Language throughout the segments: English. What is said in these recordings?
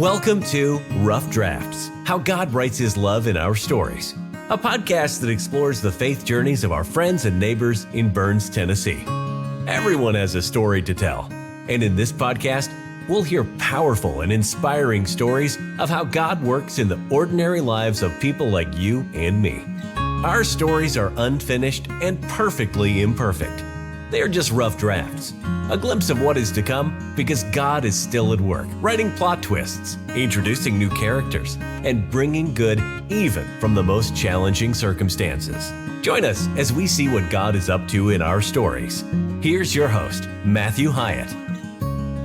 Welcome to Rough Drafts, How God Writes His Love in Our Stories, a podcast that explores the faith journeys of our friends and neighbors in Burns, Tennessee. Everyone has a story to tell, and in this podcast, we'll hear powerful and inspiring stories of how God works in the ordinary lives of people like you and me. Our stories are unfinished and perfectly imperfect. They are just rough drafts, a glimpse of what is to come because God is still at work, writing plot twists, introducing new characters, and bringing good even from the most challenging circumstances. Join us as we see what God is up to in our stories. Here's your host, Matthew Hyatt.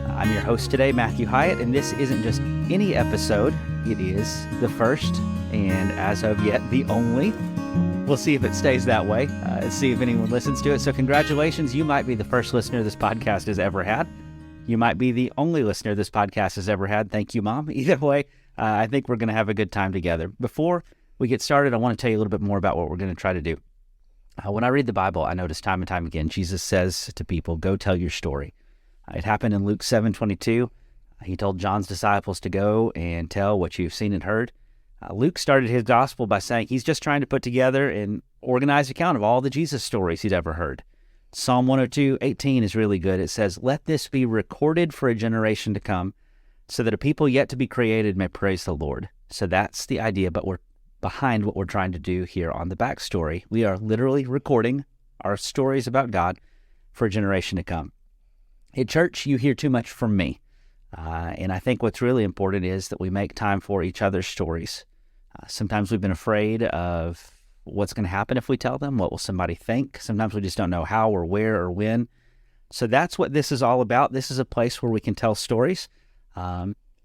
I'm your host today, Matthew Hyatt, and this isn't just any episode. It is the first, and as of yet, the only. We'll see if it stays that way, see if anyone listens to it. So congratulations, you might be the first listener this podcast has ever had. You might be the only listener this podcast has ever had. Thank you, Mom. Either way, I think we're going to have a good time together. Before we get started, I want to tell you a little bit more about what we're going to try to do. When I read the Bible, I notice time and time again, Jesus says to people, go tell your story. It happened in Luke 7:22. He told John's disciples to go and tell what you've seen and heard. Luke started his gospel by saying he's just trying to put together an organized account of all the Jesus stories he'd ever heard. Psalm 102:18 is really good. It says, let this be recorded for a generation to come so that a people yet to be created may praise the Lord. So that's the idea, but we're behind what we're trying to do here on the backstory. We are literally recording our stories about God for a generation to come. At church, you hear too much from me. And I think what's really important is that we make time for each other's stories. Sometimes we've been afraid of what's going to happen if we tell them. What will somebody think? Sometimes we just don't know how or where or when. So that's what this is all about. This is a place where we can tell stories.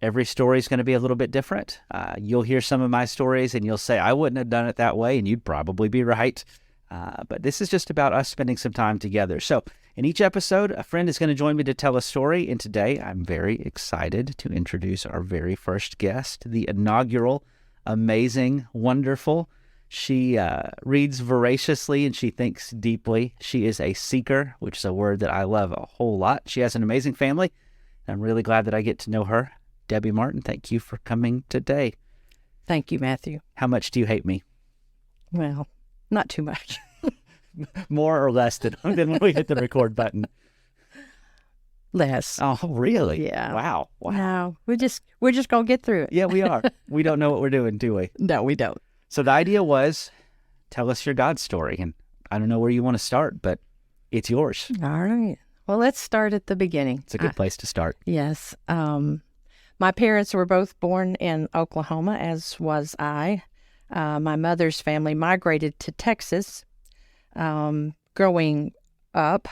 Every story is going to be a little bit different. You'll hear some of my stories and you'll say, I wouldn't have done it that way, and you'd probably be right. But this is just about us spending some time together. So in each episode, a friend is going to join me to tell a story. And today, I'm very excited to introduce our very first guest, the inaugural, amazing, wonderful. She reads voraciously and she thinks deeply. She is a seeker, which is a word that I love a whole lot. She has an amazing family. I'm really glad that I get to know her. Debbie Martin, thank you for coming today. Thank you, Matthew. How much do you hate me? Well, not too much. More or less than when we hit the record button? Less. Oh, really? Yeah. Wow. No, we're just gonna get through it. Yeah, we are. We don't know what we're doing, do we? No, we don't. So the idea was, tell us your God story. And I don't know where you want to start, but it's yours. All right. Well, let's start at the beginning. It's a good place to start. Yes. My parents were both born in Oklahoma, as was I. My mother's family migrated to Texas. Growing up,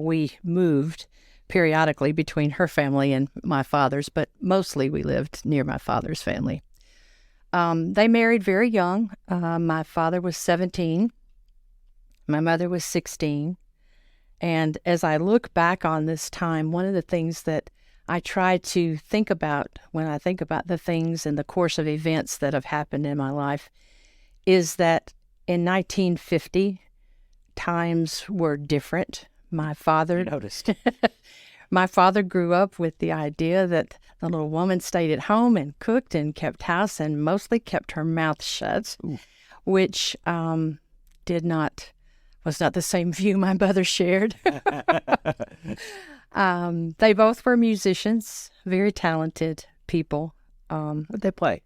we moved periodically between her family and my father's, but mostly we lived near my father's family. They married very young. My father was 17. My mother was 16. And as I look back on this time, one of the things that I try to think about when I think about the things in the course of events that have happened in my life is that in 1950, times were different. My father noticed. My father grew up with the idea that the little woman stayed at home and cooked and kept house and mostly kept her mouth shut, which was not the same view my mother shared. They both were musicians, very talented people. What'd they play?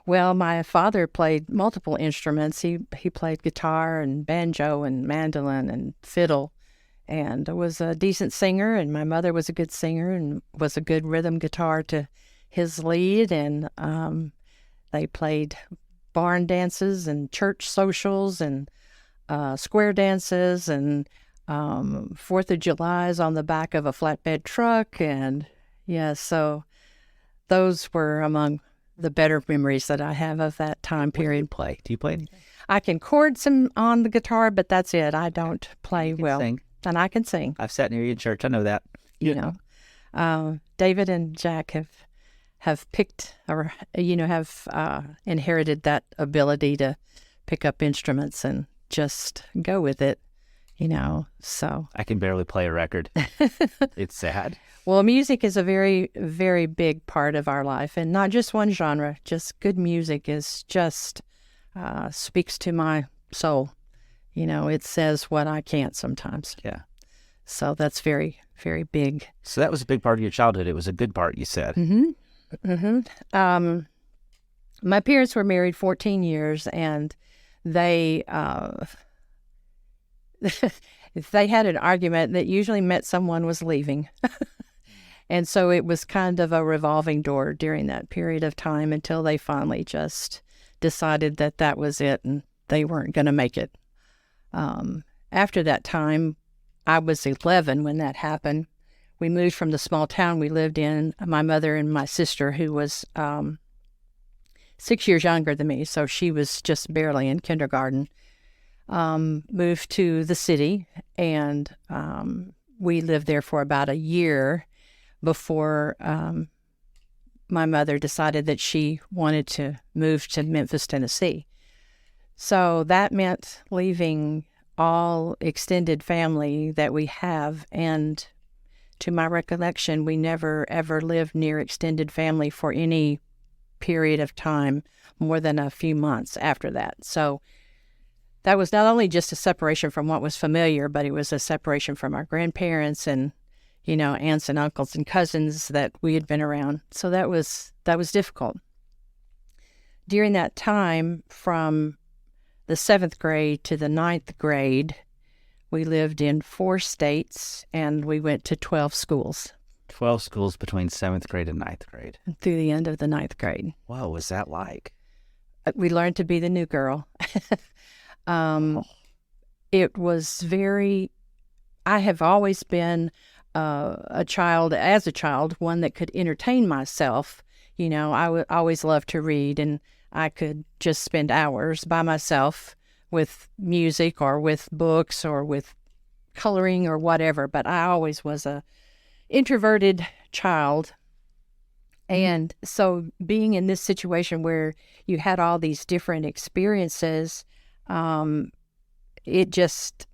Well, my father played multiple instruments. He played guitar and banjo and mandolin and fiddle, and was a decent singer. And my mother was a good singer and was a good rhythm guitar to his lead. And they played barn dances and church socials and square dances and 4th of July's on the back of a flatbed truck. And yeah, so those were among the better memories that I have of that time period. Do you play anything? I can chord some on the guitar, but that's it. I don't play well. Sing. And I can sing. I've sat near you in church. I know that. You know, David and Jack have picked or, have inherited that ability to pick up instruments and just go with it. So. I can barely play a record. It's sad. Well, music is a very, very big part of our life, and not just one genre. Just good music is just speaks to my soul. It says what I can't sometimes. Yeah. So that's very, very big. So that was a big part of your childhood. It was a good part, you said. Mm-hmm. Mm-hmm. My parents were married 14 years, and they they had an argument that usually meant someone was leaving. And so it was kind of a revolving door during that period of time until they finally just decided that that was it and they weren't going to make it. After that time, I was 11 when that happened. We moved from the small town we lived in. My mother and my sister, who was 6 years younger than me, so she was just barely in kindergarten, moved to the city, and we lived there for about a year before my mother decided that she wanted to move to Memphis, Tennessee. So that meant leaving all extended family that we have, and to my recollection, we never ever lived near extended family for any period of time more than a few months after that. So that was not only just a separation from what was familiar, but it was a separation from our grandparents and aunts and uncles and cousins that we had been around. So that was difficult. During that time, from the 7th grade to the 9th grade, we lived in 4 states and we went to 12 schools. 12 schools between 7th grade and 9th grade. Through the end of the 9th grade. What was that like? We learned to be the new girl. It was I have always been as a child, one that could entertain myself. I would always love to read, and I could just spend hours by myself with music or with books or with coloring or whatever. But I always was a introverted child. And so being in this situation where you had all these different experiences, it just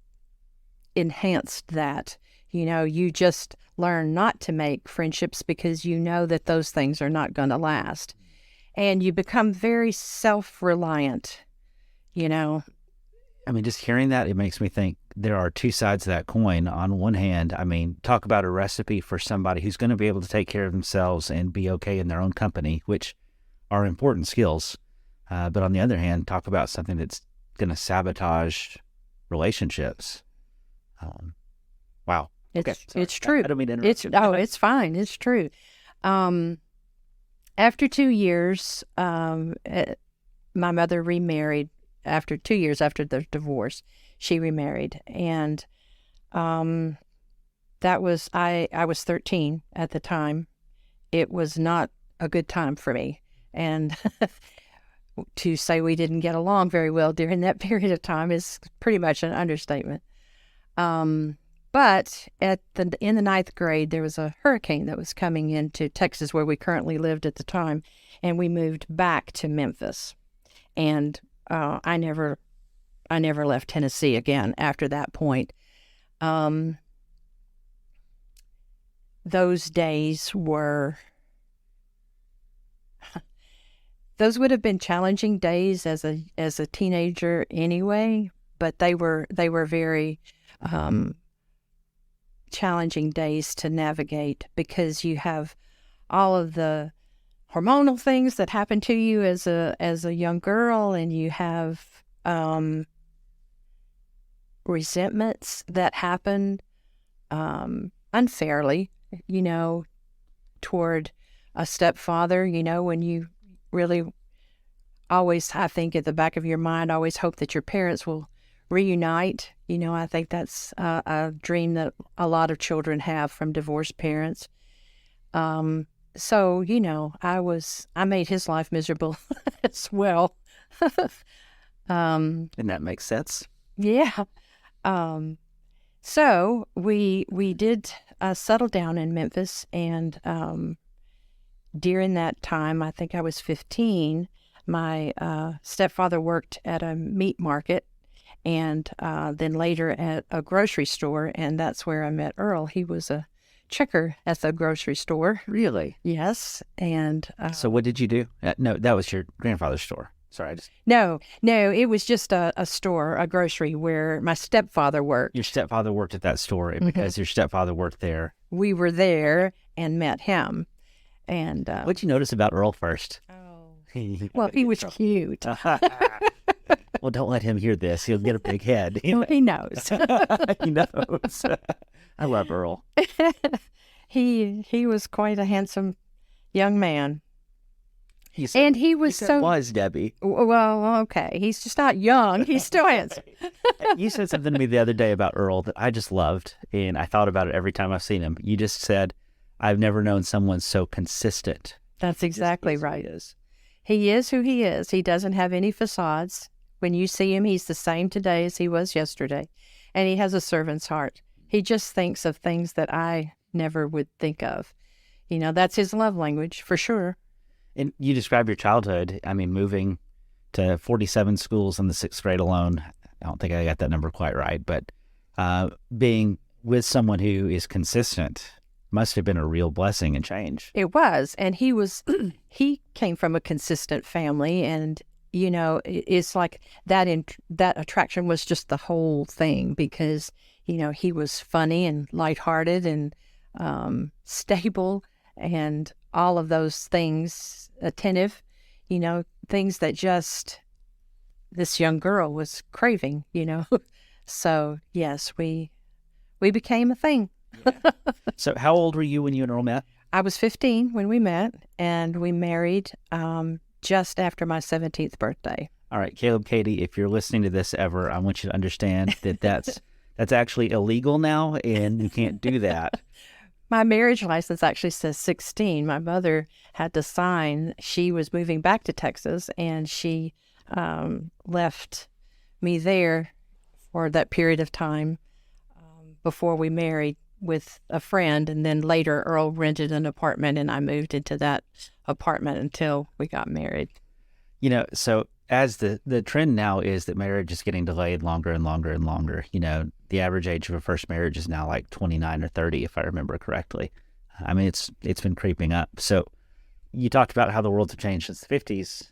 enhanced that. You just learn not to make friendships because you know that those things are not going to last. And you become very self-reliant, I mean, just hearing that, it makes me think there are two sides to that coin. On one hand, I mean, talk about a recipe for somebody who's going to be able to take care of themselves and be okay in their own company, which are important skills. But on the other hand, talk about something that's going to sabotage relationships. Wow. It's true. I don't mean to interrupt you. It's fine. It's true. After 2 years, my mother remarried. After 2 years after the divorce, she remarried, and that was I was 13 at the time. It was not a good time for me, and to say we didn't get along very well during that period of time is pretty much an understatement. But in the 9th grade, there was a hurricane that was coming into Texas, where we currently lived at the time, and we moved back to Memphis. And I never left Tennessee again after that point. Those days those would have been challenging days as a teenager anyway, but they were very challenging days to navigate because you have all of the hormonal things that happen to you as a young girl, and you have resentments that happen unfairly, toward a stepfather, when you really always, I think at the back of your mind, always hope that your parents will reunite. I think that's a dream that a lot of children have from divorced parents. So, I made his life miserable as well. And that makes sense. Yeah. So we did settle down in Memphis, and during that time, I think I was 15, my stepfather worked at a meat market, and then later at a grocery store, and that's where I met Earl. He was a checker at the grocery store. Really? Yes, and So what did you do? No, that was your grandfather's store. Sorry, no, it was just a store, a grocery where my stepfather worked. your stepfather worked at that store, and because your stepfather worked there. We were there and met him, and What'd you notice about Earl first? well, he was cute. Well, don't let him hear this. He'll get a big head. He knows. He knows. I love Earl. He was quite a handsome young man. He said, And he was so was Debbie. well. Okay, he's just not young. He's still handsome. You said something to me the other day about Earl that I just loved, and I thought about it every time I've seen him. You just said, "I've never known someone so consistent." That's exactly right. He is. He is who he is. He doesn't have any facades. When you see him, he's the same today as he was yesterday, and he has a servant's heart. He just thinks of things that I never would think of. That's his love language for sure. And you describe your childhood. I mean, moving to 47 schools in the 6th grade alone. I don't think I got that number quite right, but being with someone who is consistent must have been a real blessing and change. It was, and he came from a consistent family, and it's like that. That attraction was just the whole thing because he was funny and lighthearted and stable and all of those things, attentive, things that just this young girl was craving, So yes, we became a thing. So how old were you when you and Earl met? I was 15 when we met, and we married just after my 17th birthday. All right, Caleb, Katie, if you're listening to this ever, I want you to understand that that's actually illegal now, and you can't do that. My marriage license actually says 16. My mother had to sign. She was moving back to Texas, and she left me there for that period of time before we married with a friend. And then later, Earl rented an apartment, and I moved into that apartment until we got married. So as the trend now is that marriage is getting delayed longer and longer and longer. The average age of a first marriage is now like 29 or 30, if I remember correctly. I mean, it's been creeping up. So you talked about how the world's changed since the 50s.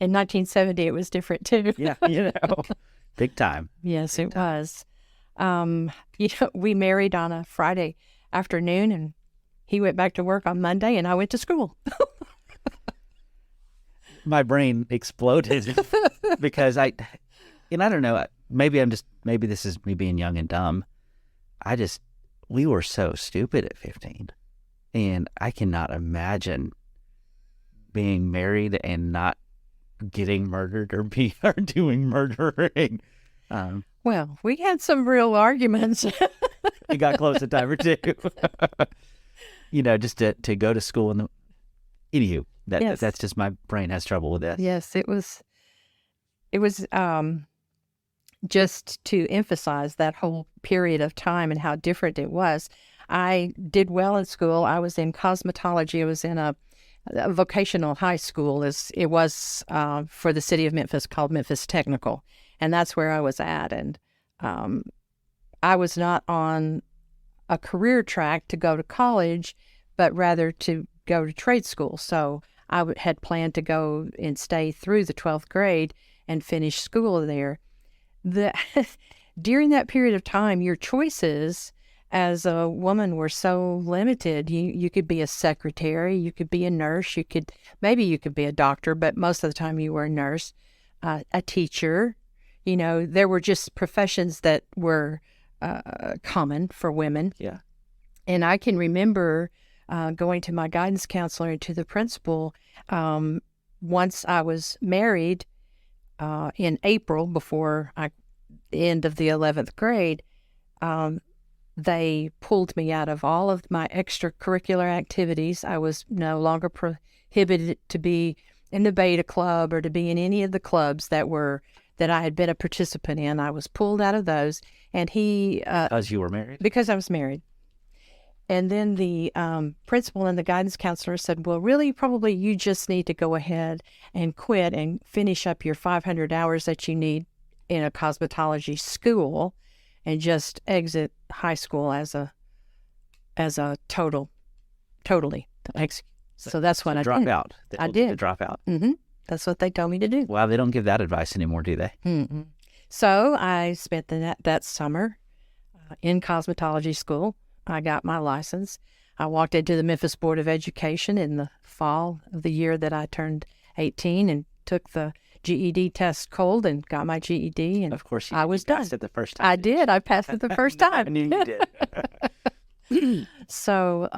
In 1970, it was different too. Yeah, big time. Yes, it was. We married on a Friday afternoon, and he went back to work on Monday, and I went to school. My brain exploded because I don't know, maybe this is me being young and dumb. We were so stupid at 15, and I cannot imagine being married and not getting murdered or doing murdering. Well, we had some real arguments. We got close a time or two. Just to go to school and anywho. Yes. That's just my brain has trouble with this. Yes, it was just to emphasize that whole period of time and how different it was. I did well in school. I was in cosmetology. I was in a vocational high school. It was for the city of Memphis, called Memphis Technical, and that's where I was at. And I was not on a career track to go to college, but rather to go to trade school. So I had planned to go and stay through the 12th grade and finish school there. During that period of time, your choices as a woman were so limited. You could be a secretary, you could be a nurse, maybe you could be a doctor, but most of the time you were a nurse, a teacher. There were just professions that were common for women. Yeah. And I can remember going to my guidance counselor and to the principal once I was married in April before the end of the 11th grade. They pulled me out of all of my extracurricular activities. I was no longer prohibited to be in the Beta Club or to be in any of the clubs that I had been a participant in. I was pulled out of those, and he Because you were married? Because I was married. And then the principal and the guidance counselor said, well, really, probably you just need to go ahead and quit and finish up your 500 hours that you need in a cosmetology school and just exit high school as a totally. So that's what I drop did. out. I did. Drop out. That's what they told me to do. Wow, they don't give that advice anymore, do they? Mm-mm. So I spent that summer in cosmetology school. I got my license. I walked into the Memphis Board of Education in the fall of the year that I turned 18 and took the GED test cold and got my GED. And of course, I was done. Passed it the first time. I did. I passed it the first time. I knew you did. So,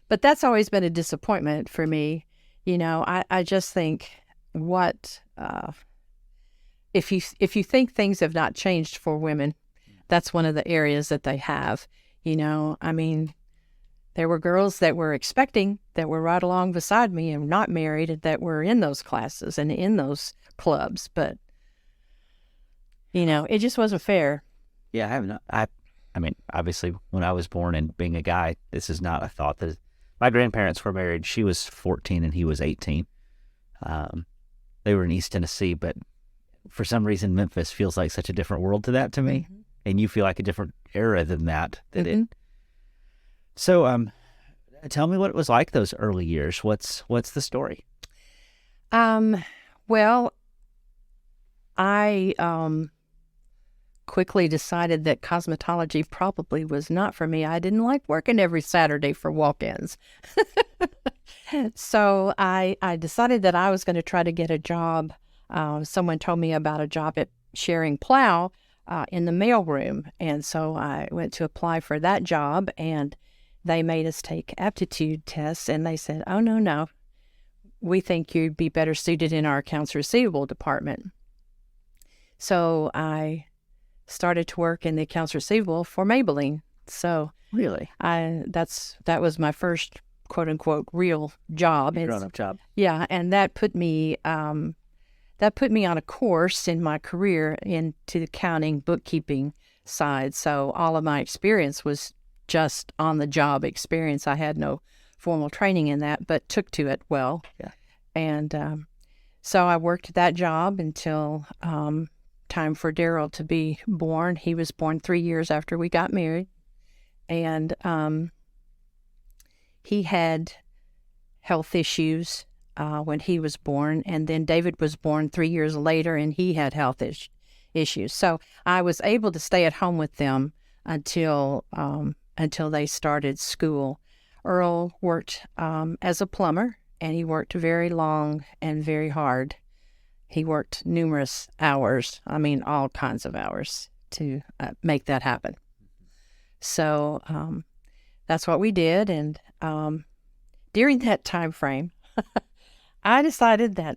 but that's always been a disappointment for me. You know, I just think if you think things have not changed for women, that's one of the areas that they have. You know, I mean, there were girls that were expecting that were right along beside me and not married and that were in those classes and in those clubs, but you know, it just wasn't fair. Yeah, I have not. I mean, obviously, when I was born and being a guy, this is not a thought that my grandparents were married. She was 14 and he was 18. They were in East Tennessee, but for some reason, Memphis feels like such a different world to that to me. Mm-hmm. And you feel like a different era than that. So, tell me what it was like those early years. What's the story? Well, I quickly decided that cosmetology probably was not for me. I didn't like working every Saturday for walk-ins. So I decided that I was going to try to get a job. Someone told me about a job at Sharing Plow in the mailroom. And so I went to apply for that job, and they made us take aptitude tests, and they said, oh, no, we think you'd be better suited in our accounts receivable department. So I started to work in the accounts receivable for Maybelline. So Really? that was my first quote unquote real job. Grown-up job. Yeah, and that put me on a course in my career into the accounting, bookkeeping side. So all of my experience was just on the job experience. I had no formal training in that, but took to it well. Yeah. And so I worked that job until time for Daryl to be born. He was born 3 years after we got married. And he had health issues when he was born. And then David was born 3 years later, and he had health issues. So I was able to stay at home with them until they started school. Earl worked as a plumber, and he worked very long and very hard. He worked numerous hours, all kinds of hours to make that happen. So that's what we did. And during that time frame, I decided that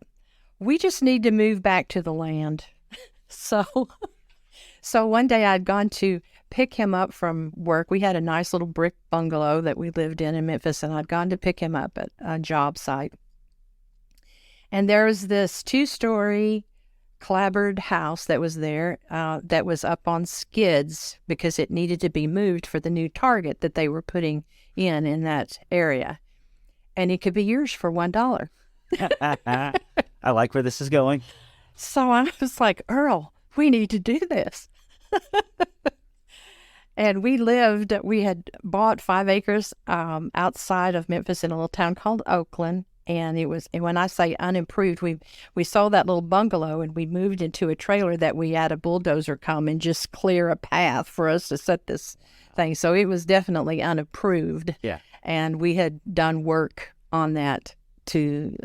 we just need to move back to the land. So one day I'd gone to pick him up from work. We had a nice little brick bungalow that we lived in Memphis, and I'd gone to pick him up at a job site. And there was this 2-story clapboard house that was there that was up on skids because it needed to be moved for the new Target that they were putting in that area. And it could be yours for $1. I like where this is going. So I was like, Earl, we need to do this. And we had bought 5 acres outside of Memphis in a little town called Oakland. And when I say unimproved, we sold that little bungalow and we moved into a trailer that we had a bulldozer come and just clear a path for us to set this thing. So it was definitely unimproved. Yeah. And we had done work on that to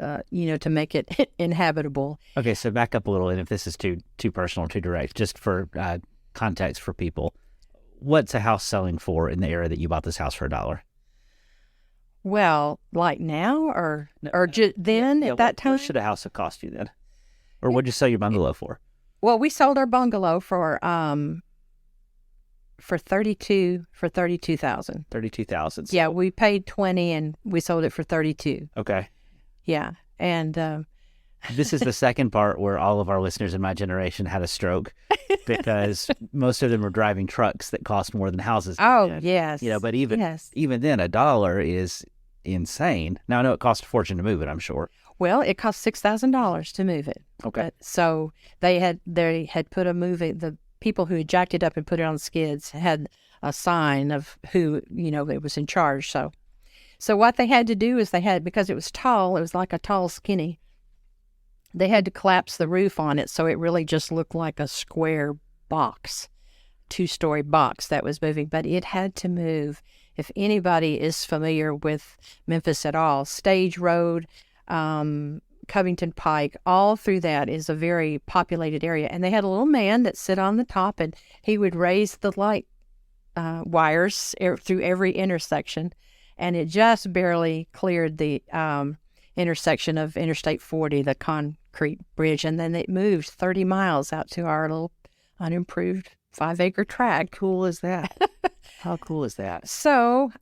make it inhabitable. Okay, so back up a little, and if this is too personal, too direct, just for context for people, what's a house selling for in the era that you bought this house for $1? Well, like now or then at that time? What should a house have cost you then? Or what'd you sell your bungalow for? Well, we sold our bungalow for $32,000. $32,000. Yeah, we paid $20 and we sold it for $32,000. Okay. Yeah, and this is the second part where all of our listeners in my generation had a stroke because most of them were driving trucks that cost more than houses. Oh, yes. But even then, $1 is insane. Now, I know it cost a fortune to move it, I'm sure. Well, it cost $6,000 to move it. Okay. So they had put the people who had jacked it up and put it on skids had a sign of who, it was in charge. So what they had to do is because it was tall, it was like a tall skinny, they had to collapse the roof on it so it really just looked like a square box, 2-story box that was moving. But it had to move. If anybody is familiar with Memphis at all, Stage Road, Covington Pike, all through that is a very populated area. And they had a little man that sit on the top, and he would raise the light wires through every intersection. And it just barely cleared the intersection of Interstate 40, the concrete bridge. And then it moved 30 miles out to our little unimproved 5-acre tract. Cool is that? How cool is that? So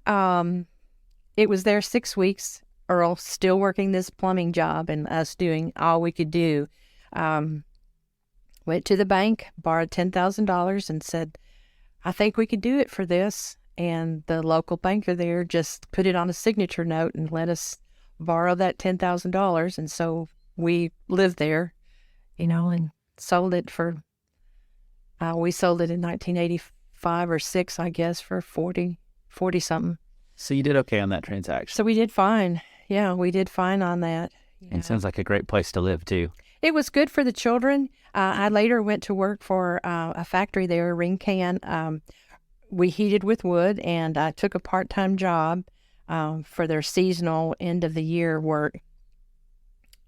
it was there 6 weeks. Earl still working this plumbing job and us doing all we could do. Went to the bank, borrowed $10,000 and said, I think we could do it for this. And the local banker there just put it on a signature note and let us borrow that $10,000. And so we lived there, and sold it for, we sold it in 1985 or 6, I guess, for 40 something. So you did okay on that transaction. So we did fine. Yeah, we did fine on that. And it sounds like a great place to live, too. It was good for the children. I later went to work for a factory there, Ring Can. We heated with wood, and I took a part-time job for their seasonal end-of-the-year work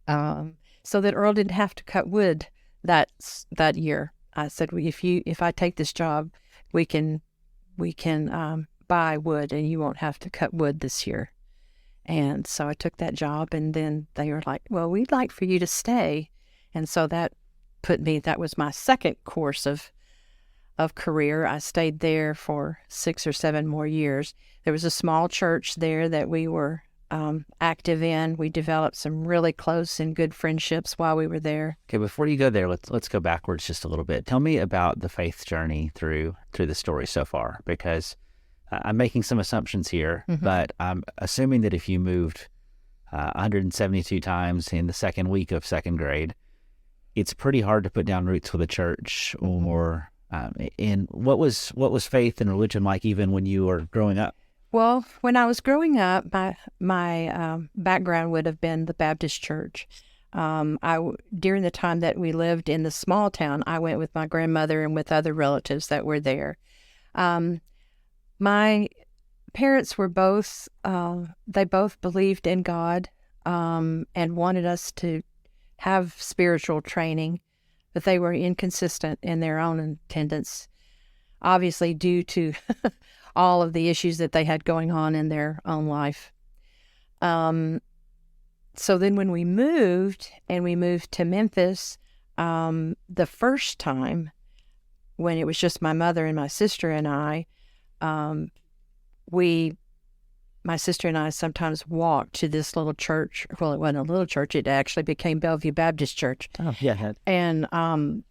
so that Earl didn't have to cut wood that year. I said, well, if I take this job, we can buy wood, and you won't have to cut wood this year. And so I took that job, and then they were like, well, we'd like for you to stay. And so that was my second course of career. I stayed there for 6 or 7 more years. There was a small church there that we were active in. We developed some really close and good friendships while we were there. Okay, before you go there, let's go backwards just a little bit. Tell me about the faith journey through the story so far, because I'm making some assumptions here, but I'm assuming that if you moved 172 times in the second week of second grade, it's pretty hard to put down roots with a church. Or what was faith and religion like even when you were growing up? Well, when I was growing up, my background would have been the Baptist church. During the time that we lived in the small town, I went with my grandmother and with other relatives that were there. My parents were both, they both believed in God and wanted us to have spiritual training, but they were inconsistent in their own attendance, obviously due to all of the issues that they had going on in their own life. So then when we moved to Memphis, the first time when it was just my mother and my sister and I, my sister and I sometimes walked to this little church. Well, it wasn't a little church. It actually became Bellevue Baptist Church. Oh, yeah. And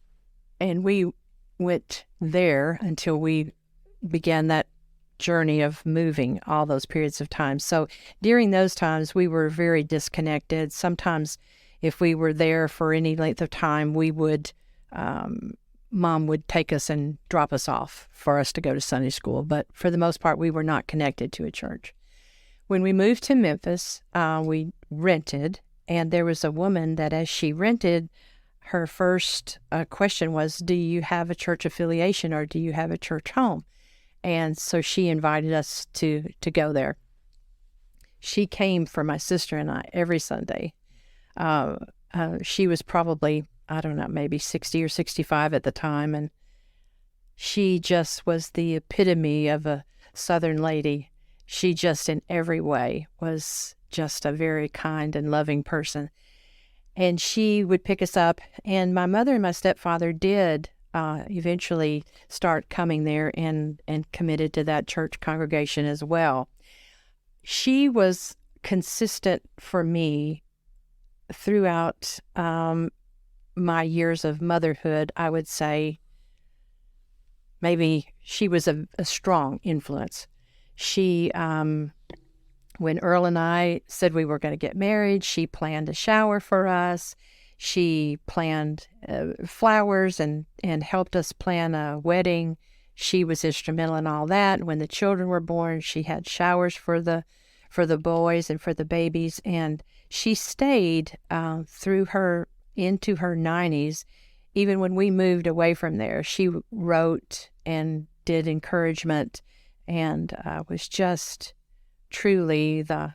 we went there until we began that journey of moving all those periods of time. So during those times, we were very disconnected. Sometimes if we were there for any length of time, we would, Mom would take us and drop us off for us to go to Sunday school. But for the most part, we were not connected to a church. When we moved to Memphis, we rented, and there was a woman that as she rented, her first question was, do you have a church affiliation or do you have a church home? And so she invited us to go there. She came for my sister and I every Sunday. She was probably, I don't know, maybe 60 or 65 at the time. And she just was the epitome of a Southern lady. She just in every way was just a very kind and loving person. And she would pick us up. And my mother and my stepfather did eventually start coming there and committed to that church congregation as well. She was consistent for me throughout my years of motherhood. I would say maybe she was a strong influence. She When Earl and I said we were going to get married, she planned a shower for us. She planned flowers and helped us plan a wedding. She was instrumental in all that. When the children were born, she had showers for the boys and for the babies. And she stayed into her 90s. Even when we moved away from there, she wrote and did encouragement and was just truly the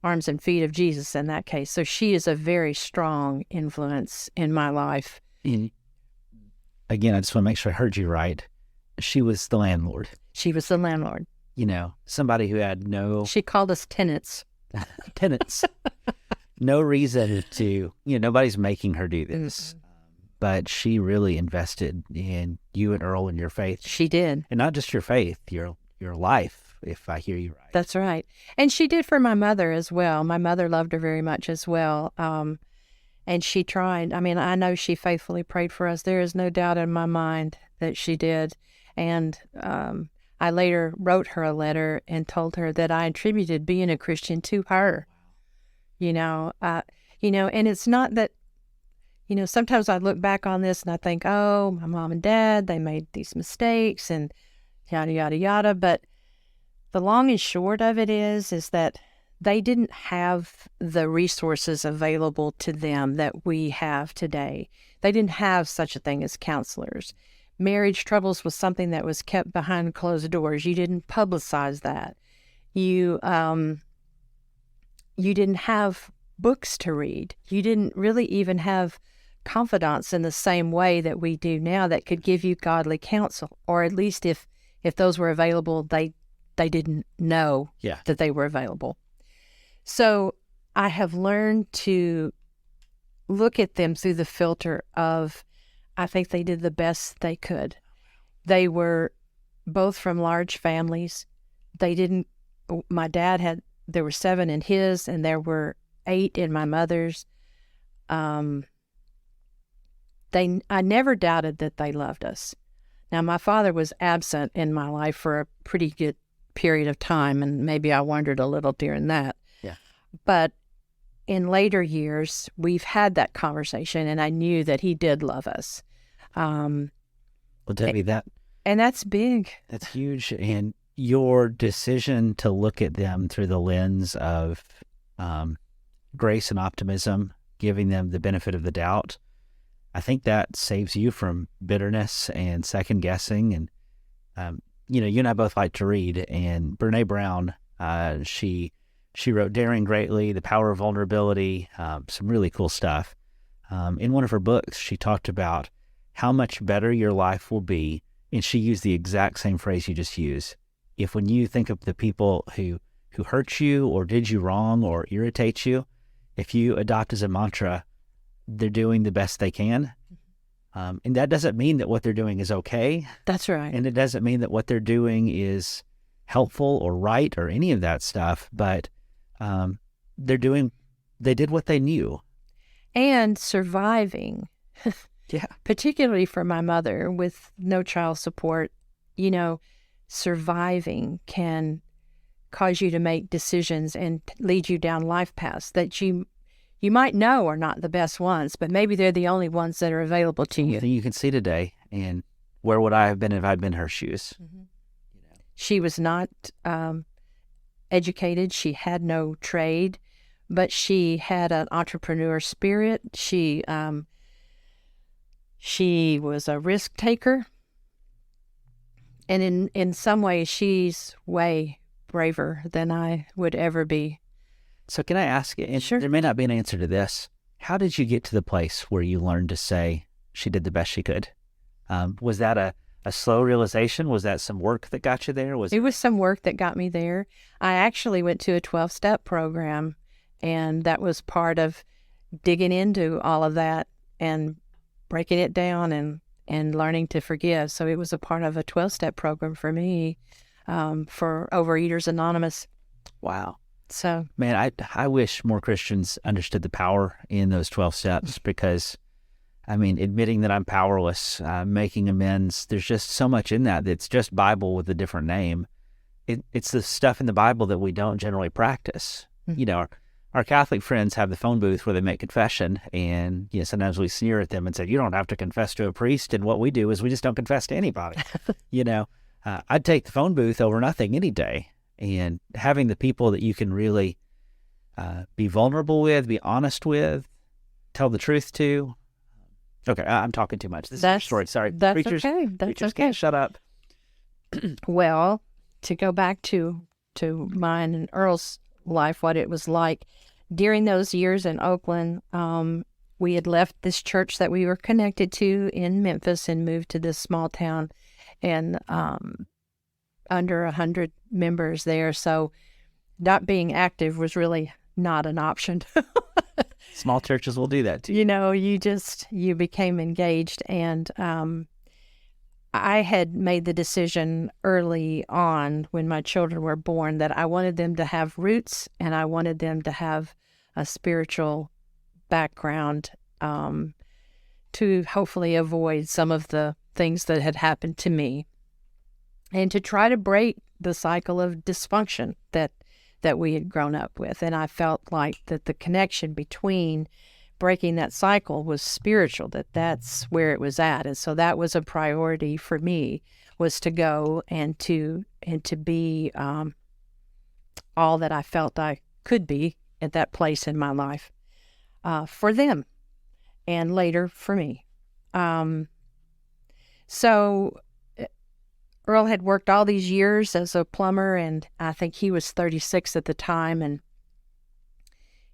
arms and feet of Jesus in that case. So she is a very strong influence in my life. And again, I just want to make sure I heard you right. She was the landlord. She was the landlord. Somebody who had no... She called us tenants. Tenants. No reason to, nobody's making her do this. Mm-hmm. But she really invested in you and Earl and your faith. She did. And not just your faith, your life, if I hear you right. That's right. And she did for my mother as well. My mother loved her very much as well. And she tried. I mean, I know she faithfully prayed for us. There is no doubt in my mind that she did. And I later wrote her a letter and told her that I attributed being a Christian to her. And it's not that, sometimes I look back on this and I think, oh, my mom and dad, they made these mistakes and yada, yada, yada. But the long and short of it is that they didn't have the resources available to them that we have today. They didn't have such a thing as counselors. Marriage troubles was something that was kept behind closed doors. You didn't publicize that. You didn't have books to read. You didn't really even have confidants in the same way that we do now that could give you godly counsel, or at least if those were available, they didn't know that they were available. So I have learned to look at them through the filter of, I think they did the best they could. They were both from large families. My dad there were 7 in his, and there were 8 in my mother's. I never doubted that they loved us. Now, my father was absent in my life for a pretty good period of time, and maybe I wondered a little during that. Yeah. But in later years, we've had that conversation, and I knew that he did love us. Well, Debbie, and that's big. That's huge. And your decision to look at them through the lens of grace and optimism, giving them the benefit of the doubt, I think that saves you from bitterness and second guessing. And, you and I both like to read, and Brene Brown, she wrote Daring Greatly, The Power of Vulnerability, some really cool stuff. In one of her books, she talked about how much better your life will be, and she used the exact same phrase you just used. If when you think of the people who hurt you or did you wrong or irritate you, if you adopt as a mantra, they're doing the best they can. And that doesn't mean that what they're doing is okay. That's right. And it doesn't mean that what they're doing is helpful or right or any of that stuff, but they did what they knew. And surviving. Yeah. Particularly for my mother with no child support, surviving can cause you to make decisions and lead you down life paths that you might know are not the best ones, but maybe they're the only ones that are available to you. I think you can see today, and where would I have been if I'd been in her shoes? Mm-hmm. She was not educated. She had no trade, but she had an entrepreneur spirit. She was a risk taker. And in some ways, she's way braver than I would ever be. So can I ask you, and Sure. there may not be an answer to this, how did you get to the place where you learned to say she did the best she could? Was that a slow realization? Was that some work that got you there? It was some work that got me there. I actually went to a 12-step program, and that was part of digging into all of that and breaking it down and learning to forgive. So it was a part of a 12-step program for me, for Overeaters Anonymous. Wow. So, man, I wish more Christians understood the power in those 12 steps, because, admitting that I'm powerless, making amends, there's just so much in that that's just Bible with a different name. it's the stuff in the Bible that we don't generally practice. You know, our Catholic friends have the phone booth where they make confession, and sometimes we sneer at them and say, you don't have to confess to a priest. And what we do is we just don't confess to anybody. I'd take the phone booth over nothing any day. And having the people that you can really be vulnerable with, be honest with, tell the truth to. Okay, I'm talking too much. This is your story. Sorry. That's Preachers, okay. That's preachers okay. can't shut up. Well, to go back to mine and Earl's life, what it was like during those years in Oakland, we had left this church that we were connected to in Memphis and moved to this small town, and under 100 members there. So not being active was really not an option. Small churches will do that to you. You became engaged, and I had made the decision early on when my children were born that I wanted them to have roots and I wanted them to have a spiritual background to hopefully avoid some of the things that had happened to me and to try to break the cycle of dysfunction that we had grown up with. And I felt like that the connection between breaking that cycle was spiritual, that's where it was at. And so that was a priority for me, was to go and to be all that I felt I could be at that place in my life for them and later for me. So Earl had worked all these years as a plumber, and I think he was 36 at the time, and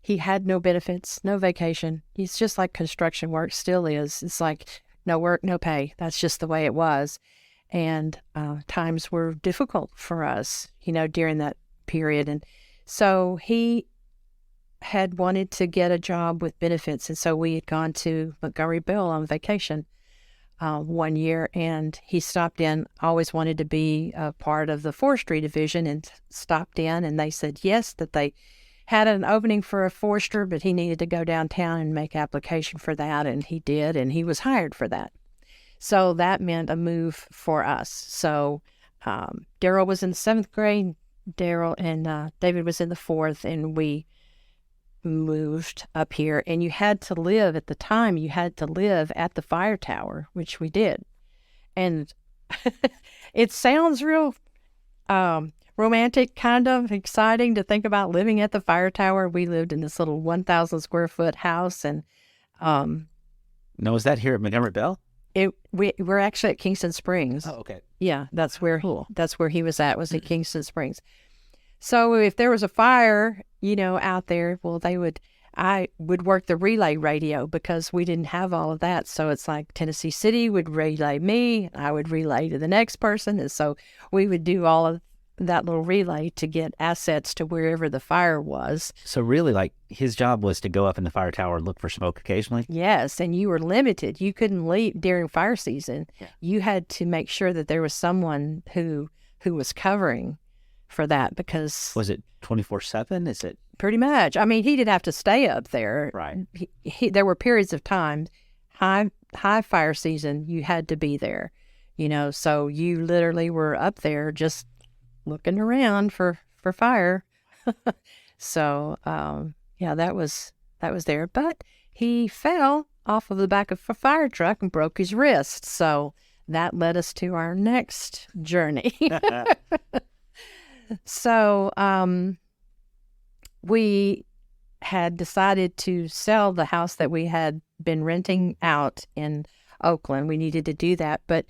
he had no benefits, no vacation. He's just like construction work still is. It's like no work, no pay. That's just the way it was. And times were difficult for us, during that period. And so he had wanted to get a job with benefits. And so we had gone to Montgomery Bell on vacation one year, and he stopped in, always wanted to be a part of the forestry division, and stopped in, and they said yes, that they had an opening for a forester, but he needed to go downtown and make application for that, and he did, and he was hired for that. So that meant a move for us. So Daryl was in the 7th grade, Daryl and David was in the 4th, and we moved up here. And you had to live at the fire tower, which we did. And it sounds real romantic, kind of exciting to think about living at the fire tower. We lived in this little 1,000 square foot house, and now, is that here at Montgomery Bell? We're actually at Kingston Springs. Oh, okay. Yeah, that's where cool. That's where he was at, was at Kingston Springs. So if there was a fire, out there, well, I would work the relay radio because we didn't have all of that. So it's like Tennessee City would relay me, I would relay to the next person, and so we would do all of that little relay to get assets to wherever the fire was. So really, like, his job was to go up in the fire tower and look for smoke occasionally? Yes, and you were limited. You couldn't leave during fire season. Yeah. You had to make sure that there was someone who was covering for that, because... Was it 24/7? Is it... Pretty much. I mean, he did have to stay up there. Right. There were periods of time, high fire season, you had to be there, so you literally were up there just looking around for fire. So, that was there. But he fell off of the back of a fire truck and broke his wrist. So that led us to our next journey. So, we had decided to sell the house that we had been renting out in Oakland. We needed to do that. But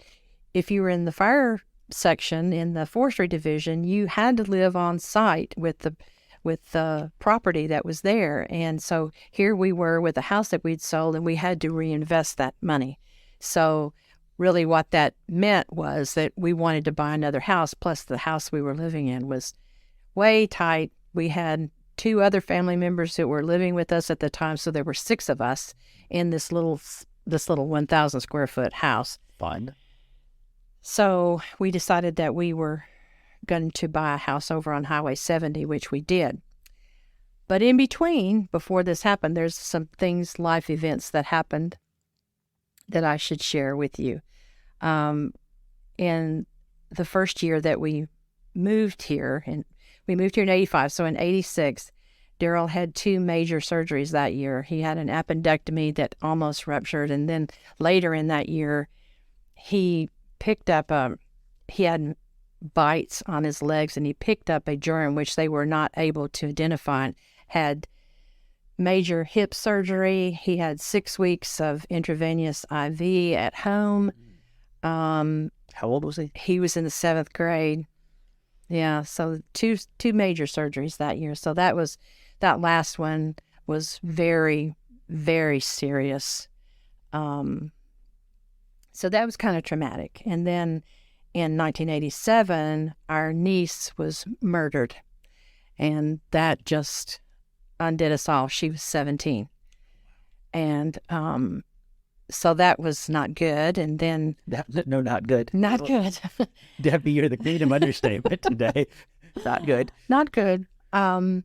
if you were in the fire section in the forestry division, you had to live on site with the property that was there. And so here we were with a house that we'd sold, and we had to reinvest that money. So really what that meant was that we wanted to buy another house, plus the house we were living in was way tight. We had 2 other family members that were living with us at the time, so there were 6 of us in this little 1,000 square foot house. Fun. So we decided that we were going to buy a house over on Highway 70, which we did. But in between, before this happened, there's some things, life events that happened that I should share with you. In the first year that we moved here, and we moved here in 85. So in 86, Daryl had 2 major surgeries that year. He had an appendectomy that almost ruptured. And then later in that year, he had bites on his legs, and he picked up a germ which they were not able to identify. Had major hip surgery. He had 6 weeks of intravenous IV at home. How old was he? He was in the 7th grade. Yeah, so two major surgeries that year. So that last one was very, very serious. So that was kind of traumatic. And then in 1987, our niece was murdered, and that just undid us all. She was 17. And so that was not good. And then... No, not good. Not good. Debbie, you're the queen of understatement today. Not good. Not good. And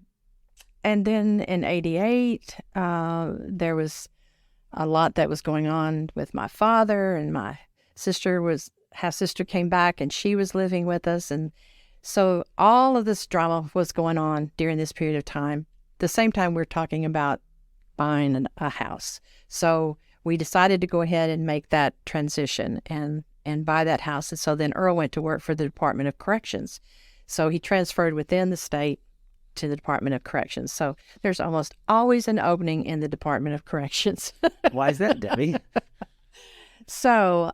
then in 88, there was a lot that was going on with my father, and my half-sister came back, and she was living with us. And so all of this drama was going on during this period of time. The same time we're talking about buying a house. So we decided to go ahead and make that transition and buy that house. And so then Earl went to work for the Department of Corrections. So he transferred within the state to the Department of Corrections. So there's almost always an opening in the Department of Corrections. Why is that, Debbie? So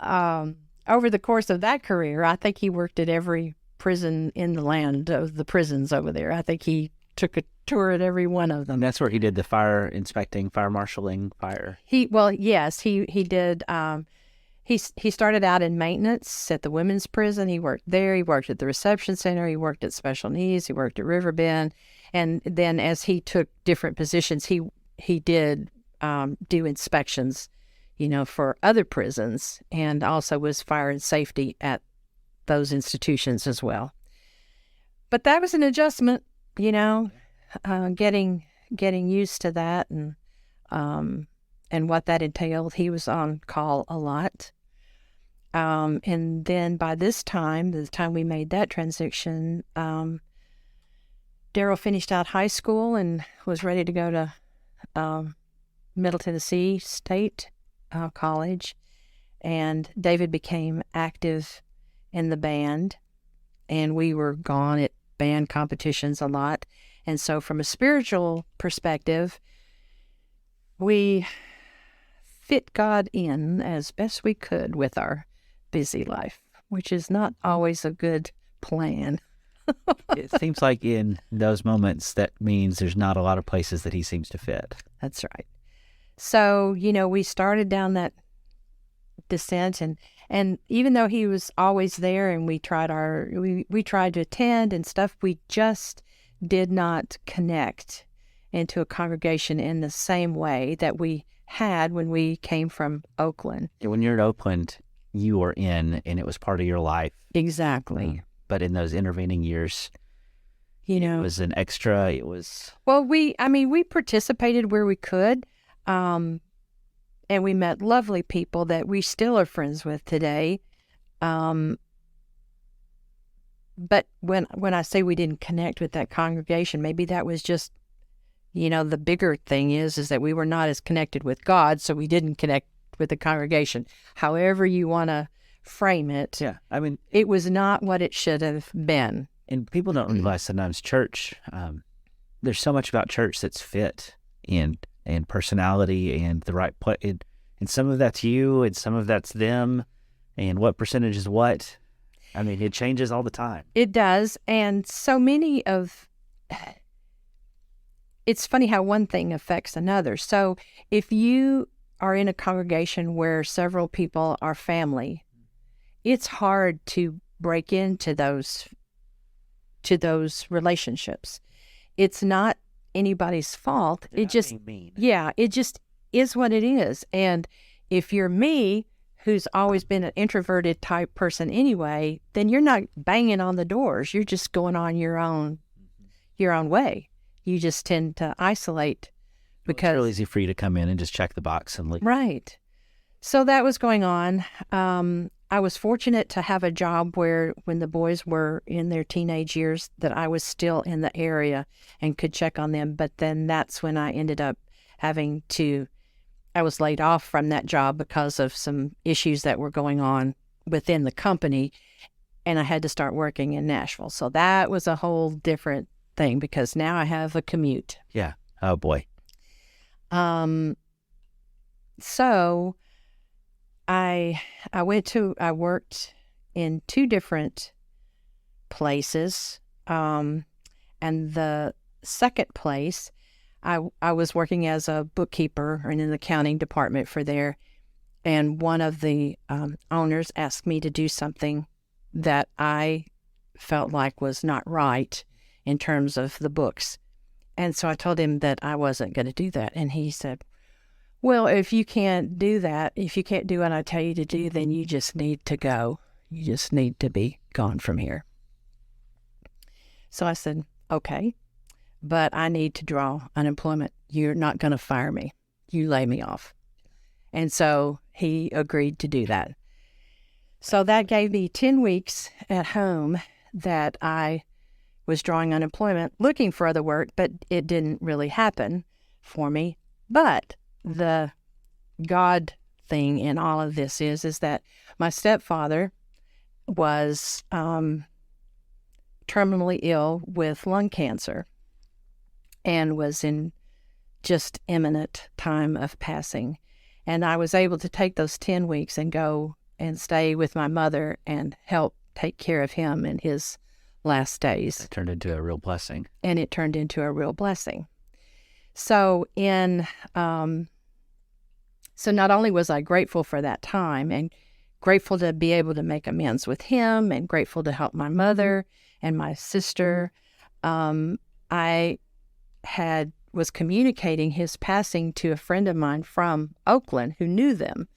over the course of that career, I think he worked at every prison in the land of the prisons over there. I think he took a tour at every one of them. And that's where he did the fire inspecting, fire marshaling, fire. He did. He started out in maintenance at the women's prison. He worked there. He worked at the reception center. He worked at special needs. He worked at Riverbend. And then as he took different positions, he did do inspections, for other prisons, and also was fire and safety at those institutions as well. But that was an adjustment, getting used to that and what that entailed. He was on call a lot. And then by the time we made that transition, Daryl finished out high school and was ready to go to Middle Tennessee State College. And David became active in the band, and we were gone at band competitions a lot. And so from a spiritual perspective, we fit God in as best we could with our busy life, which is not always a good plan. It seems like in those moments, that means there's not a lot of places that he seems to fit. That's right. So, we started down that descent, and even though he was always there and we tried to attend and stuff, we just did not connect into a congregation in the same way that we had when we came from Oakland. When you're in Oakland, you were in, and it was part of your life. Exactly. But in those intervening years, it was an extra. It was... Well, we participated where we could, and we met lovely people that we still are friends with today. But when I say we didn't connect with that congregation, maybe that was just, the bigger thing is that we were not as connected with God, so we didn't connect with the congregation. However you want to frame it. Yeah, it was not what it should have been. And people don't realize sometimes church, there's so much about church that's fit and personality and the right place. And some of that's you and some of that's them, and what percentage is what. It changes all the time. It does. And so many it's funny how one thing affects another. So if you are in a congregation where several people are family, it's hard to break into those relationships. It's not anybody's fault. They're it just being mean. Yeah, it just is what it is. And if you're me, who's always been an introverted type person anyway, then you're not banging on the doors. You're just going on your own way. You just tend to isolate because it's real easy for you to come in and just check the box and leave. Right. So that was going on. I was fortunate to have a job where when the boys were in their teenage years that I was still in the area and could check on them. But then that's when I ended up I was laid off from that job because of some issues that were going on within the company, and I had to start working in Nashville. So that was a whole different thing because now I have a commute. Yeah. Oh boy. So I worked in 2 different places. And the second place, I was working as a bookkeeper in an accounting department for there. And one of the owners asked me to do something that I felt like was not right in terms of the books. And so I told him that I wasn't going to do that. And he said, well, if you can't do that, if you can't do what I tell you to do, then you just need to go. You just need to be gone from here. So I said, okay, but I need to draw unemployment. You're not going to fire me. You lay me off. And so he agreed to do that. So that gave me 10 weeks at home that I was drawing unemployment, looking for other work, but it didn't really happen for me. But the God thing in all of this is that my stepfather was terminally ill with lung cancer and was in just imminent time of passing. And I was able to take those 10 weeks and go and stay with my mother and help take care of him in his last days. It turned into a real blessing. And it turned into a real blessing. So so not only was I grateful for that time and grateful to be able to make amends with him and grateful to help my mother and my sister, I was communicating his passing to a friend of mine from Oakland who knew them.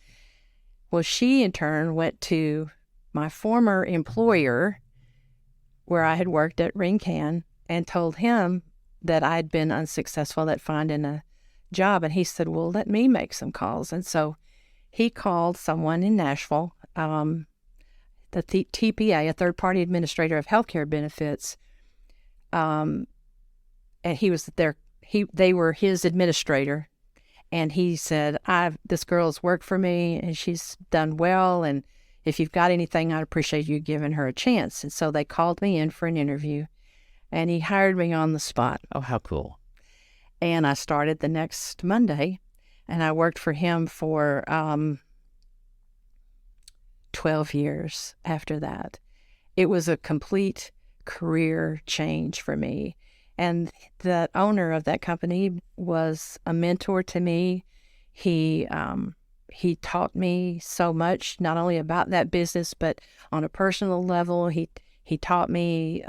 Well, she in turn went to my former employer where I had worked at Ringcan and told him that I'd been unsuccessful at finding a job. And he said, well, let me make some calls. And so he called someone in Nashville, the TPA, a third-party administrator of healthcare benefits, and he was there. They were his administrator, and he said, this girl's worked for me, and she's done well, and if you've got anything, I'd appreciate you giving her a chance. And so they called me in for an interview, and he hired me on the spot. Oh, how cool. And I started the next Monday, and I worked for him for 12 years after that. It was a complete career change for me. And the owner of that company was a mentor to me. He taught me so much, not only about that business, but on a personal level. He taught me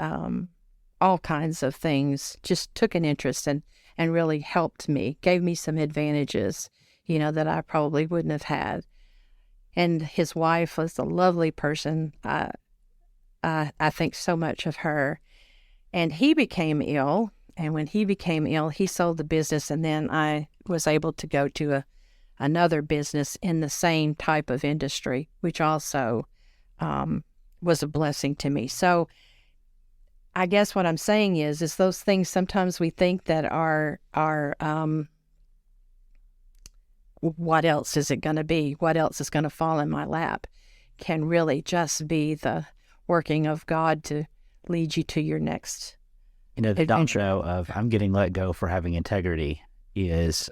all kinds of things, just took an interest and really helped me, gave me some advantages, that I probably wouldn't have had. And his wife was a lovely person. I think so much of her. And he became ill. And when he became ill, he sold the business. And then I was able to go to another business in the same type of industry, which also was a blessing to me. So I guess what I'm saying is those things sometimes we think that are what else is it going to be? What else is going to fall in my lap? Can really just be the working of God to lead you to your next the adventure. doctrine of I'm getting let go for having integrity is,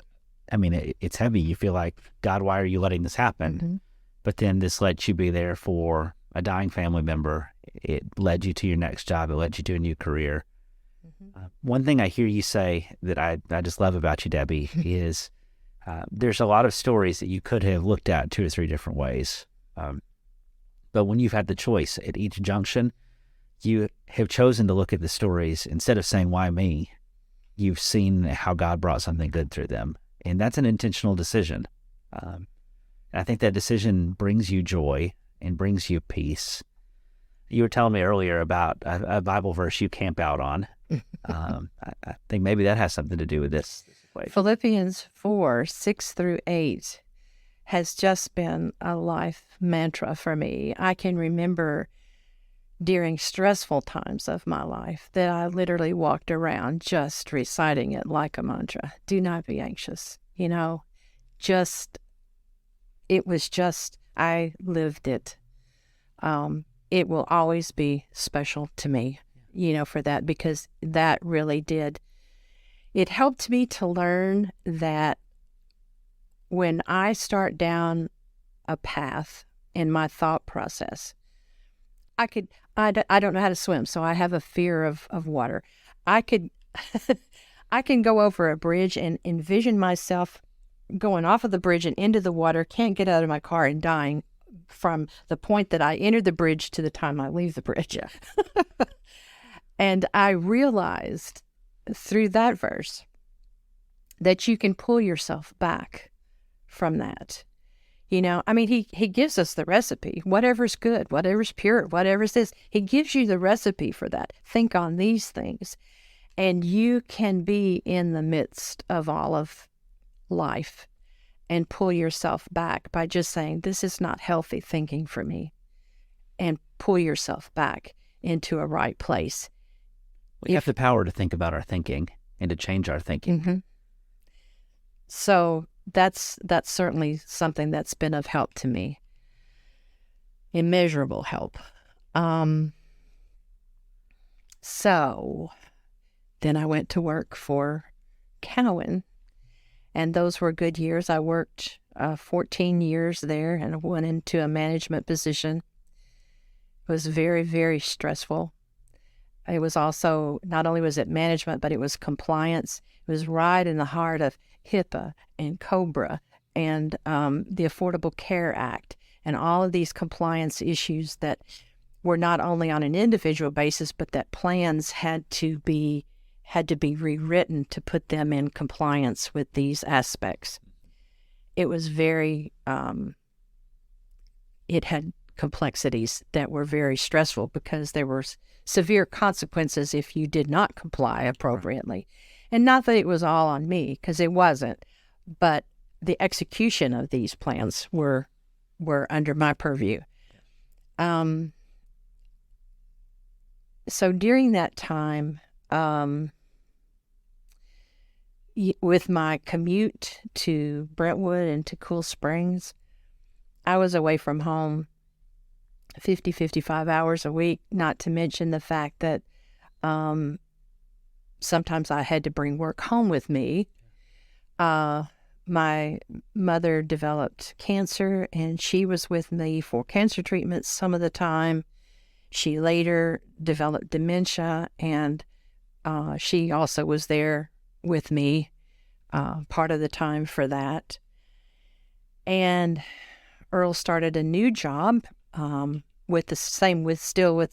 it's heavy. You feel like, God, why are you letting this happen? Mm-hmm. But then this lets you be there for a dying family member. It led you to your next job. It led you to a new career. Mm-hmm. One thing I hear you say that I just love about you, Debbie, is there's a lot of stories that you could have looked at 2 or 3 different ways. But when you've had the choice at each junction, you have chosen to look at the stories instead of saying, why me? You've seen how God brought something good through them. And that's an intentional decision. I think that decision brings you joy and brings you peace. You were telling me earlier about a Bible verse you camp out on. I think maybe that has something to do with this. Philippians 4:6-8. has just been a life mantra for me. I can remember during stressful times of my life that I literally walked around just reciting it like a mantra. Do not be anxious. Just, it was just, I lived it. It will always be special to me, for that, because that really did. It helped me to learn that when I start down a path in my thought process, I don't know how to swim, so I have a fear of water. I can go over a bridge and envision myself going off of the bridge and into the water, can't get out of my car and dying from the point that I enter the bridge to the time I leave the bridge. Yeah. And I realized through that verse that you can pull yourself back from that. He gives us the recipe. Whatever's good, whatever's pure, whatever's this, he gives you the recipe for that. Think on these things. And you can be in the midst of all of life and pull yourself back by just saying, this is not healthy thinking for me, and pull yourself back into a right place. We have the power to think about our thinking and to change our thinking. Mm-hmm. So that's certainly something that's been of help to me. Immeasurable help. So then I went to work for Cowan, and those were good years. I worked 14 years there and went into a management position. It was very, very stressful. It was also, not only was it management, but it was compliance. It was right in the heart of HIPAA and COBRA and the Affordable Care Act and all of these compliance issues that were not only on an individual basis, but that plans had to be rewritten to put them in compliance with these aspects. It was very, it had complexities that were very stressful because there were severe consequences if you did not comply appropriately. Right. And not that it was all on me, because it wasn't, but the execution of these plans were under my purview. So during that time, with my commute to Brentwood and to Cool Springs, I was away from home 55 hours a week, not to mention the fact that sometimes I had to bring work home with me. My mother developed cancer, and she was with me for cancer treatments some of the time. She later developed dementia, and she also was there with me part of the time for that. And Earl started a new job still with the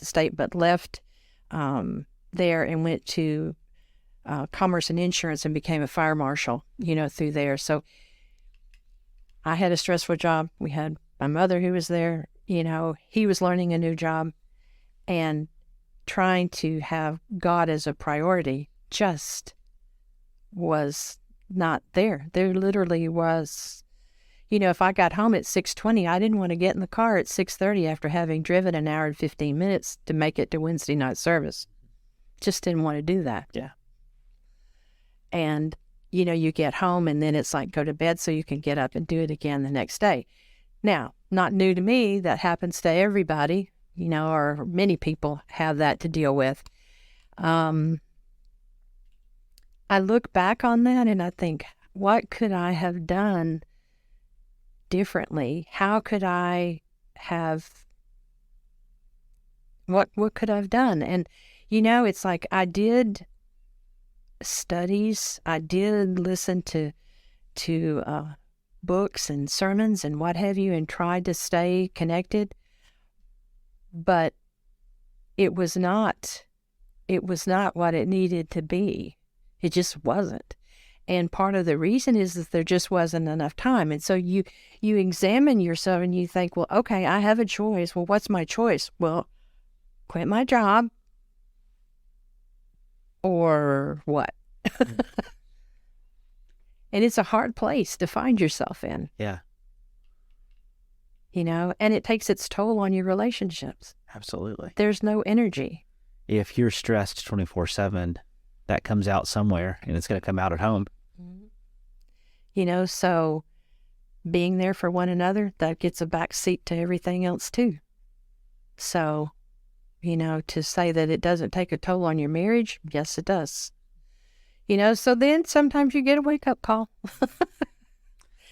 state, but left there and went to commerce and insurance and became a fire marshal, through there. So I had a stressful job. We had my mother who was there, he was learning a new job, and trying to have God as a priority just was not there. There literally was, if I got home at 6:20, I didn't want to get in the car at 6:30 after having driven an hour and 15 minutes to make it to Wednesday night service. Just didn't want to do that. Yeah. And, you get home and then it's like go to bed so you can get up and do it again the next day. Now, not new to me. That happens to everybody, or many people have that to deal with. I look back on that and I think, what could I have done differently? How could I have, what could I have done? And, it's like I did studies. I did listen to books and sermons and what have you, and tried to stay connected. But it was not what it needed to be. It just wasn't. And part of the reason is that there just wasn't enough time. And so you examine yourself and you think, well, okay, I have a choice. Well, what's my choice? Well, quit my job or what? And it's a hard place to find yourself in. Yeah. and it takes its toll on your relationships. Absolutely. There's no energy. If you're stressed 24/7, that comes out somewhere, and it's going to come out at home. So being there for one another, that gets a back seat to everything else too. So, to say that it doesn't take a toll on your marriage, yes, it does. So then sometimes you get a wake-up call.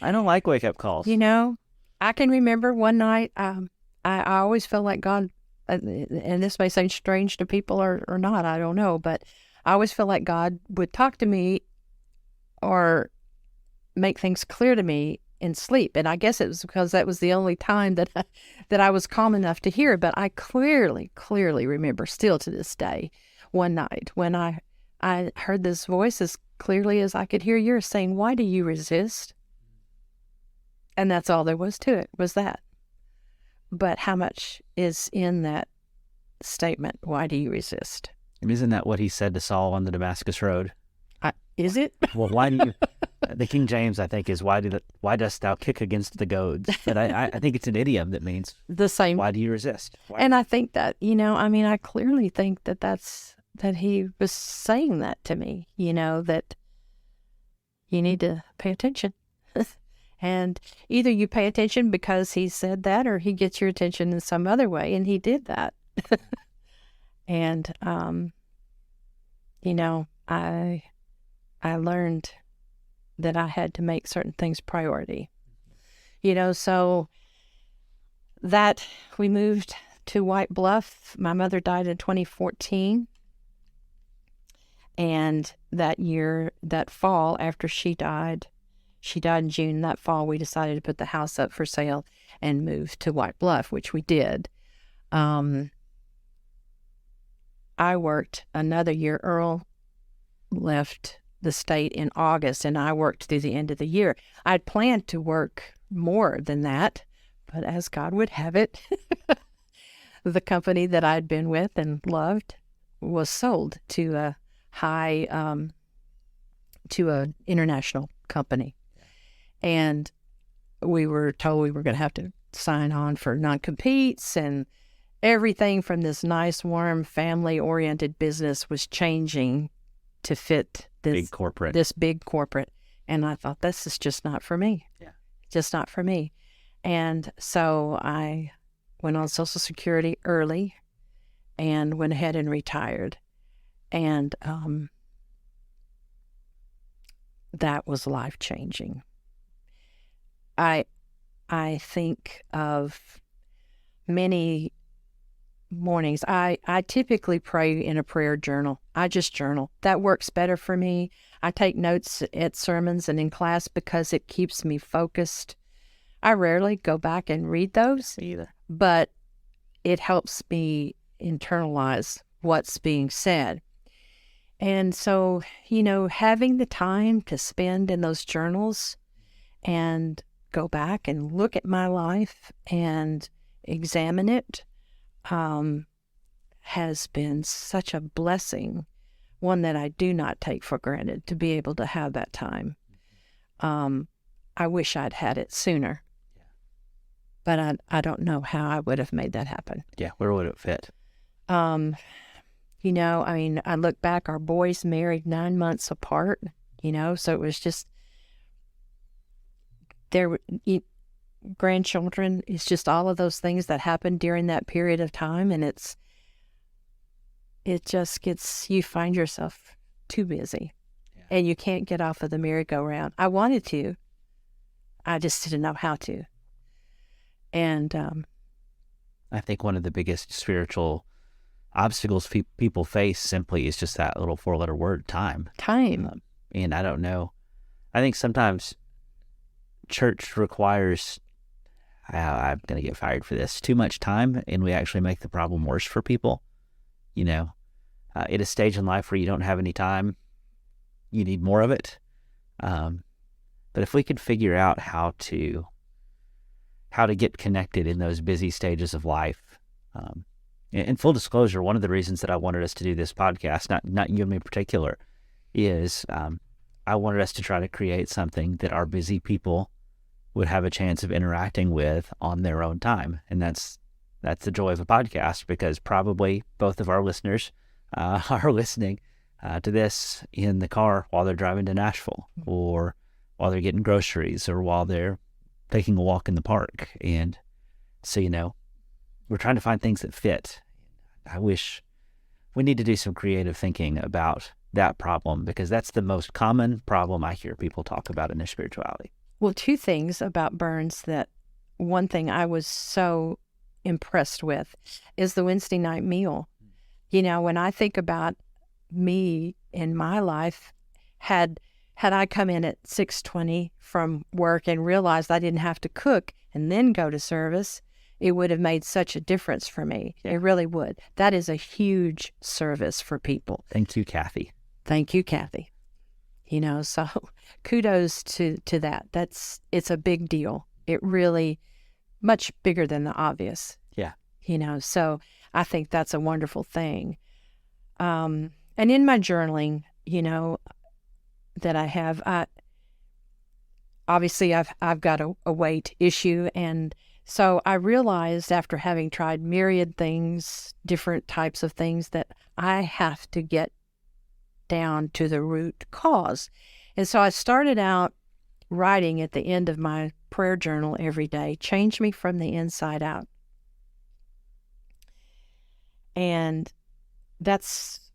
I don't like wake-up calls. I can remember one night, I always felt like God, and this may sound strange to people or not, I don't know, but I always feel like God would talk to me or make things clear to me in sleep. And I guess it was because that was the only time that I was calm enough to hear. But I clearly remember still to this day, one night when I heard this voice as clearly as I could hear yours saying, "Why do you resist?" And that's all there was to it, was that. But how much is in that statement? Why do you resist? And isn't that what he said to Saul on the Damascus Road? Is it? Well, why do you... The King James, I think, is why dost thou kick against the goads? But I think it's an idiom that means the same. Why do you resist? And I think that, I clearly think that he was saying that to me, that you need to pay attention. And either you pay attention because he said that, or he gets your attention in some other way, and he did that. And, I learned that I had to make certain things priority. So that we moved to White Bluff. My mother died in 2014. And that fall after she died in June. That fall, we decided to put the house up for sale and move to White Bluff, which we did. I worked another year. Earl left the state in August, and I worked through the end of the year. I'd planned to work more than that, but as God would have it, the company that I'd been with and loved was sold to a international company. And we were told we were going to have to sign on for non-competes, and everything from this nice, warm, family-oriented business was changing to fit this big corporate. And I thought, this is just not for me. Yeah. Just not for me. And so I went on Social Security early and went ahead and retired. And that was life-changing. I think of many mornings. I typically pray in a prayer journal. I just journal. That works better for me. I take notes at sermons and in class because it keeps me focused. I rarely go back and read those either, but it helps me internalize what's being said. And so, having the time to spend in those journals and go back and look at my life and examine it has been such a blessing, one that I do not take for granted, to be able to have that time. I wish I'd had it sooner, but I don't know how I would have made that happen. Yeah, where would it fit? I look back, our boys married 9 months apart, so it was just, grandchildren, it's just all of those things that happened during that period of time, and it just gets, you find yourself too busy, and you can't get off of the merry-go-round. I wanted to, I just didn't know how to. And I think one of the biggest spiritual obstacles people face simply is just that little 4-letter word, time. And I don't know, I think sometimes church requires, I'm going to get fired for this, too much time, and we actually make the problem worse for people. At a stage in life where you don't have any time, you need more of it. But if we could figure out how to get connected in those busy stages of life, in full disclosure, one of the reasons that I wanted us to do this podcast, not you and me in particular, is I wanted us to try to create something that our busy people would have a chance of interacting with on their own time. And that's the joy of a podcast, because probably both of our listeners are listening to this in the car while they're driving to Nashville, or while they're getting groceries, or while they're taking a walk in the park. And so, we're trying to find things that fit. I wish we need to do some creative thinking about that problem, because that's the most common problem I hear people talk about in their spirituality. Well, two things about Burns. That one thing I was so impressed with is the Wednesday night meal. When I think about me in my life, had I come in at 6:20 from work and realized I didn't have to cook and then go to service, it would have made such a difference for me. Yeah. It really would. That is a huge service for people. Thank you, Kathy. Thank you, Kathy. So kudos to that. It's a big deal. It really, much bigger than the obvious. Yeah. So I think that's a wonderful thing. And in my journaling, that I have, obviously I've got a weight issue. And so I realized, after having tried myriad things, different types of things, that I have to get down to the root cause. And so I started out writing at the end of my prayer journal every day, change me from the inside out. And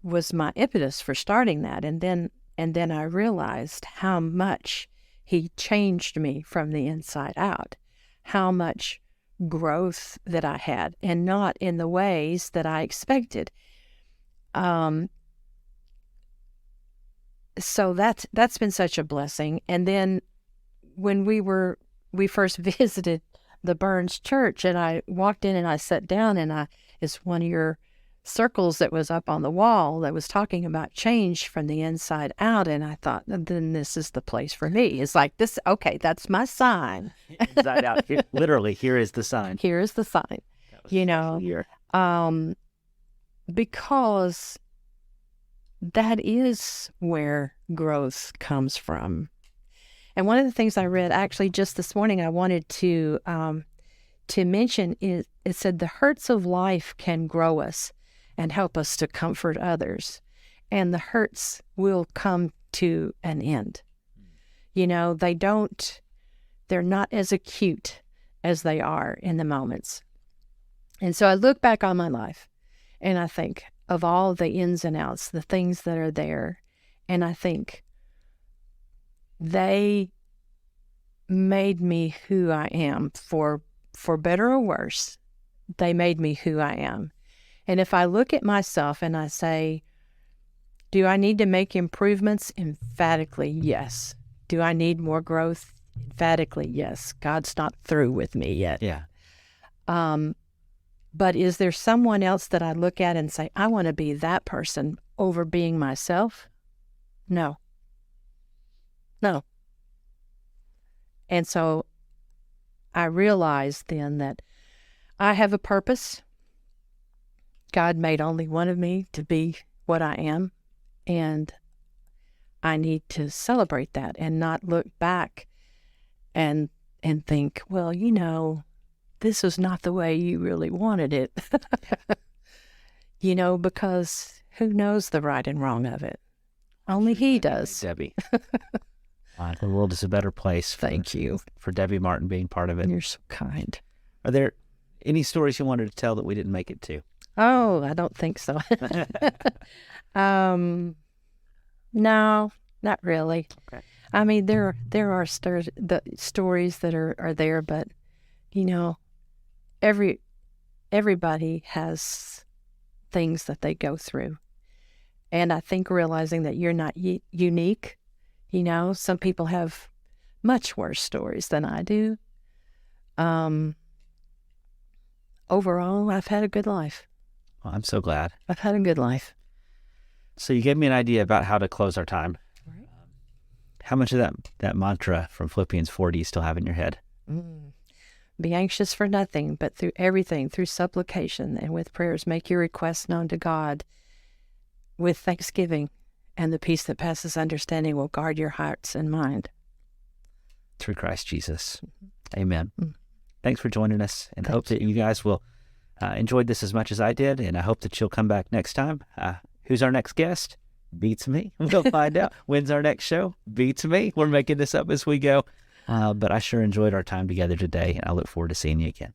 was my impetus for starting that. And then I realized how much he changed me from the inside out, how much growth that I had, and not in the ways that I expected. So that's been such a blessing. And then when we first visited the Burns Church, and I walked in and I sat down, and it's one of your circles that was up on the wall that was talking about change from the inside out. And I thought, then this is the place for me. It's like this, okay, that's my sign. Inside out. Literally, here is the sign. Here is the sign. Because that is where growth comes from. And one of the things I read actually just this morning, I wanted to mention, is it said the hurts of life can grow us and help us to comfort others, and the hurts will come to an end. They're not as acute as they are in the moments. And so I look back on my life and I think of all the ins and outs, the things that are there, and I think they made me who I am, for better or worse. They made me who I am. And if I look at myself and I say, do I need to make improvements? Emphatically, yes. Do I need more growth? Emphatically, yes. God's not through with me yet. Yeah. But is there someone else that I look at and say, I want to be that person over being myself? No. And so I realized then that I have a purpose. God made only one of me to be what I am, and I need to celebrate that and not look back and think, well, this is not the way you really wanted it. Because who knows the right and wrong of it? Only He does. Debbie. The world is a better place. Thank you. For Debbie Martin being part of it. You're so kind. Are there any stories you wanted to tell that we didn't make it to? Oh, I don't think so. No, not really. Okay. I mean, there are the stories that are there, but everybody has things that they go through, and I think realizing that you're not unique. Some people have much worse stories than I do. Overall, I've had a good life. Well, I'm so glad. I've had a good life. So you gave me an idea about how to close our time. Right. How much of that mantra from Philippians 4 do you still have in your head? Be anxious for nothing, but through everything, through supplication and with prayers, make your requests known to God with thanksgiving, and the peace that passes understanding will guard your hearts and mind. through Christ Jesus. Amen. Thanks for joining us, and hope that you guys will enjoyed this as much as I did, and I hope that you'll come back next time. Who's our next guest? Beats me. We'll find out. When's our next show? Beats me. We're making this up as we go. But I sure enjoyed our time together today, and I look forward to seeing you again.